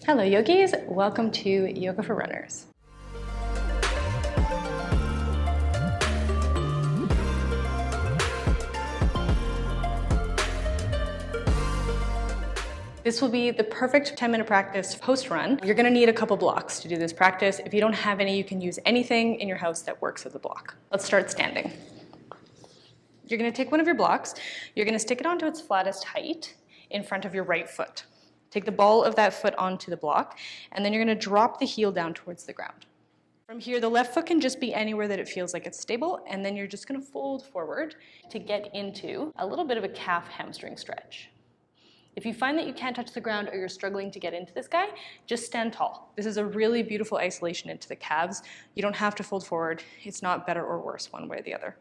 Hello yogis, welcome to Yoga for Runners. This will be the perfect 10-minute practice post-run. You're gonna need a couple blocks to do this practice. If you don't have any, you can use anything in your house that works as a block. Let's start standing. You're gonna take one of your blocks, you're gonna stick it onto its flattest height in front of your right foot. Take the ball of that foot onto the block, and then you're gonna drop the heel down towards the ground. From here, the left foot can just be anywhere that it feels like it's stable, and then you're just gonna fold forward to get into a little bit of a calf hamstring stretch. If you find that you can't touch the ground or you're struggling to get into this guy, just stand tall. This is a really beautiful isolation into the calves. You don't have to fold forward. It's not better or worse one way or the other.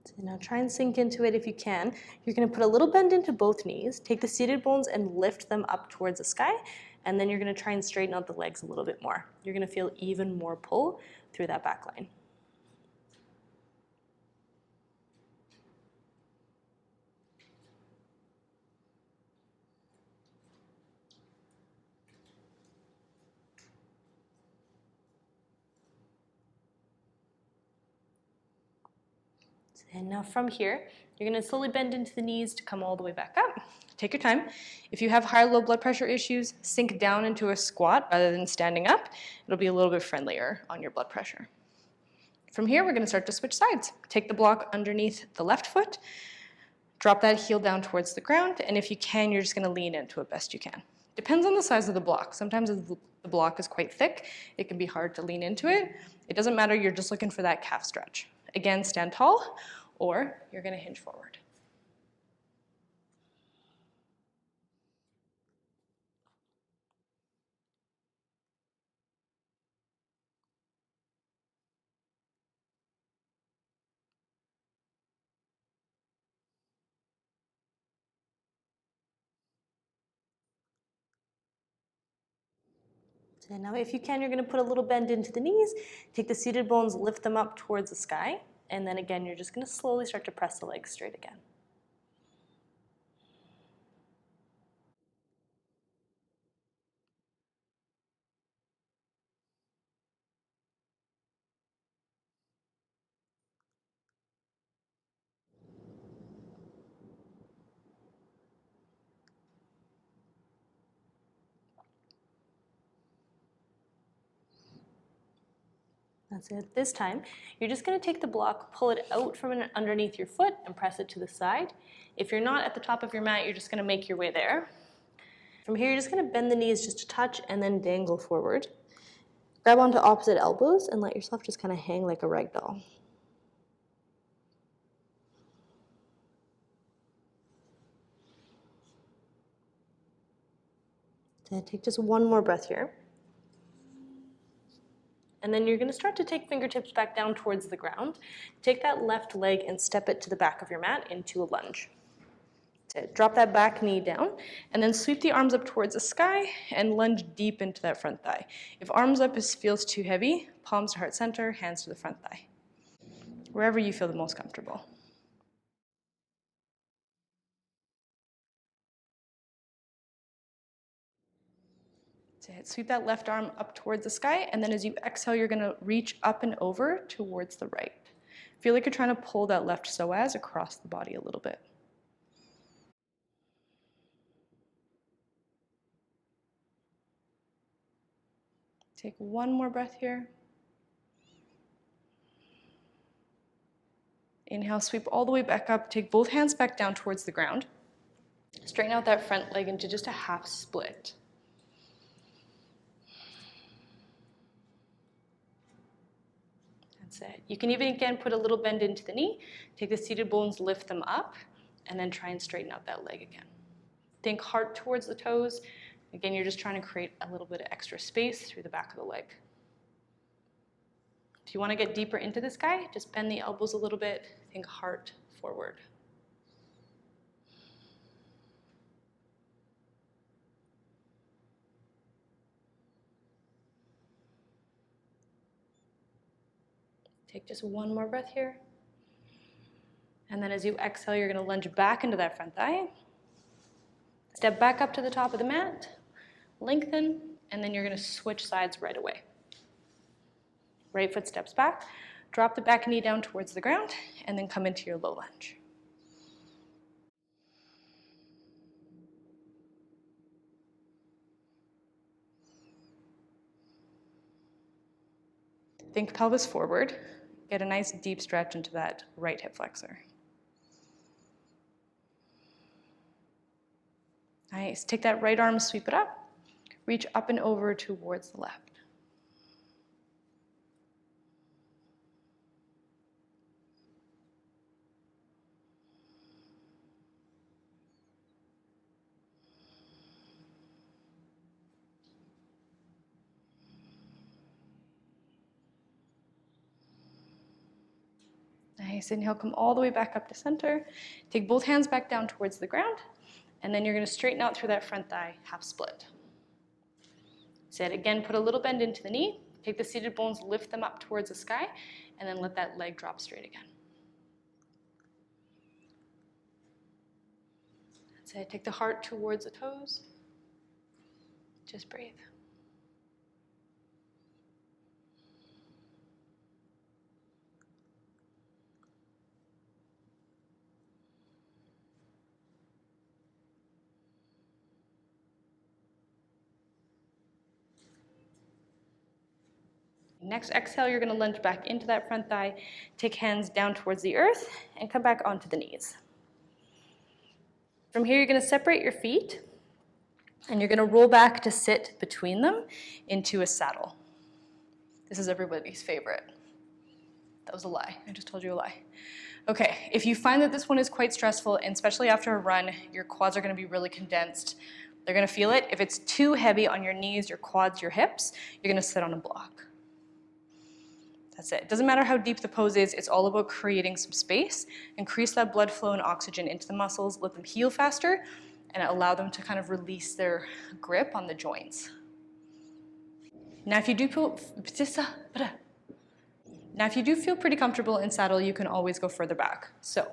So now try and sink into it if you can. You're gonna put a little bend into both knees, take the seated bones and lift them up towards the sky, and then you're gonna try and straighten out the legs a little bit more. You're gonna feel even more pull through that back line. And now from here, you're gonna slowly bend into the knees to come all the way back up. Take your time. If you have high or low blood pressure issues, sink down into a squat rather than standing up. It'll be a little bit friendlier on your blood pressure. From here, we're gonna start to switch sides. Take the block underneath the left foot, drop that heel down towards the ground, and if you can, you're just gonna lean into it best you can. Depends on the size of the block. Sometimes if the block is quite thick, it can be hard to lean into it. It doesn't matter, you're just looking for that calf stretch. Again, stand tall, or you're gonna hinge forward. And now if you can, you're gonna put a little bend into the knees, take the seated bones, lift them up towards the sky, and then again, you're just gonna slowly start to press the legs straight again. That's it. This time, you're just gonna take the block, pull it out from underneath your foot and press it to the side. If you're not at the top of your mat, you're just gonna make your way there. From here, you're just gonna bend the knees just a touch and then dangle forward. Grab onto opposite elbows and let yourself just kind of hang like a rag doll. So take just one more breath here. And then you're gonna start to take fingertips back down towards the ground. Take that left leg and step it to the back of your mat into a lunge. So drop that back knee down, and then sweep the arms up towards the sky and lunge deep into that front thigh. If arms up feels too heavy, palms to heart center, hands to the front thigh. Wherever you feel the most comfortable. Sweep that left arm up towards the sky, and then as you exhale, you're gonna reach up and over towards the right. Feel like you're trying to pull that left psoas across the body a little bit. Take one more breath here. Inhale, sweep all the way back up. Take both hands back down towards the ground. Straighten out that front leg into just a half split. That's it. You can even, again, put a little bend into the knee. Take the seated bones, lift them up. and then try and straighten out that leg again. Think heart towards the toes. Again, you're just trying to create a little bit of extra space through the back of the leg. If you want to get deeper into this guy, just bend the elbows a little bit. Think heart forward. Take just one more breath here. And then as you exhale, you're going to lunge back into that front thigh. Step back up to the top of the mat, lengthen, and then you're going to switch sides right away. Right foot steps back, drop the back knee down towards the ground, and then come into your low lunge. Think pelvis forward. Get a nice deep stretch into that right hip flexor. Nice. Take that right arm, sweep it up. Reach up and over towards the left. Nice. Inhale, come all the way back up to center. Take both hands back down towards the ground, and then you're going to straighten out through that front thigh, half split. Sit again, put a little bend into the knee. Take the seated bones, lift them up towards the sky, and then let that leg drop straight again. That's it. Take the heart towards the toes. Just breathe. Next exhale, you're going to lunge back into that front thigh. Take hands down towards the earth and come back onto the knees. From here, you're going to separate your feet and you're going to roll back to sit between them into a saddle. This is everybody's favorite. That was a lie. I just told you a lie. Okay, if you find that this one is quite stressful, and especially after a run, your quads are going to be really condensed. They're going to feel it. If it's too heavy on your knees, your quads, your hips, you're going to sit on a block. That's it. It doesn't matter how deep the pose is, it's all about creating some space, increase that blood flow and oxygen into the muscles, let them heal faster, and allow them to kind of release their grip on the joints. Now if you do feel pretty comfortable in saddle, you can always go further back. So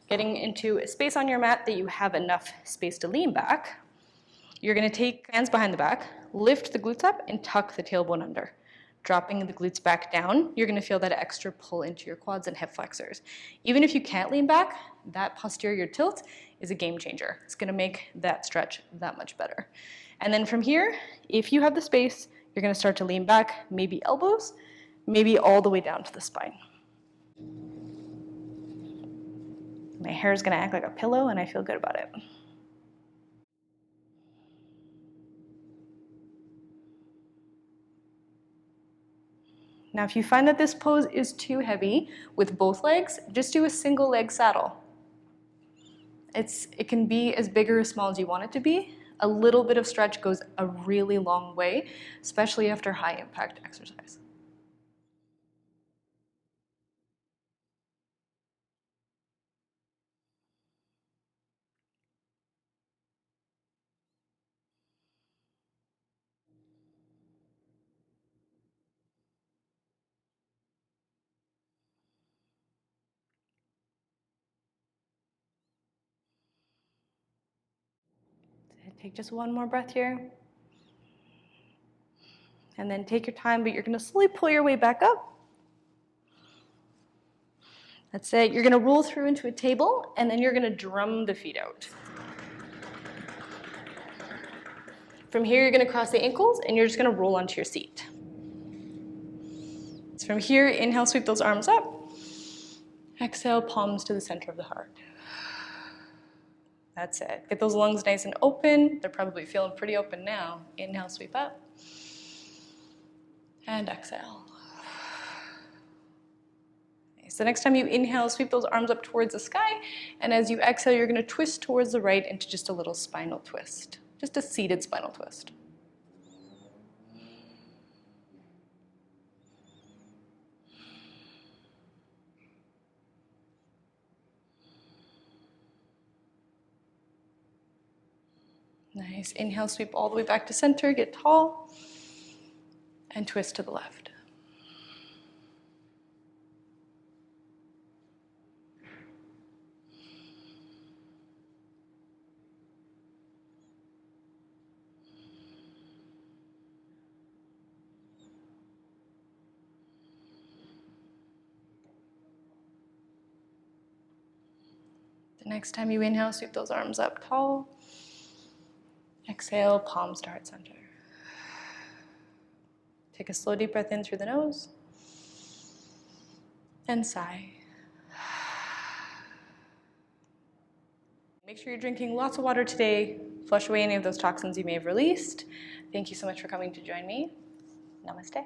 getting into a space on your mat that you have enough space to lean back, you're going to take hands behind the back, lift the glutes up, and tuck the tailbone under. Dropping the glutes back down, you're going to feel that extra pull into your quads and hip flexors. Even if you can't lean back, that posterior tilt is a game changer. It's going to make that stretch that much better. And then from here, if you have the space, you're going to start to lean back, maybe elbows, maybe all the way down to the spine. My hair is going to act like a pillow, and I feel good about it. Now, if you find that this pose is too heavy with both legs, just do a single leg saddle. It can be as big or as small as you want it to be. A little bit of stretch goes a really long way, especially after high impact exercise. Take just one more breath here. And then take your time, but you're going to slowly pull your way back up. That's it. You're going to roll through into a table, and then you're going to drum the feet out. From here, you're going to cross the ankles, and you're just going to roll onto your seat. So from here, inhale, sweep those arms up. Exhale, palms to the center of the heart. That's it. Get those lungs nice and open. They're probably feeling pretty open now. Inhale, sweep up. And exhale. So next time you inhale, sweep those arms up towards the sky, and as you exhale, you're gonna twist towards the right into just a little spinal twist, just a seated spinal twist. Nice. Inhale, sweep all the way back to center, get tall, and twist to the left. The next time you inhale, sweep those arms up tall. Exhale, palms to heart center. Take a slow, deep breath in through the nose. And sigh. Make sure you're drinking lots of water today. Flush away any of those toxins you may have released. Thank you so much for coming to join me. Namaste.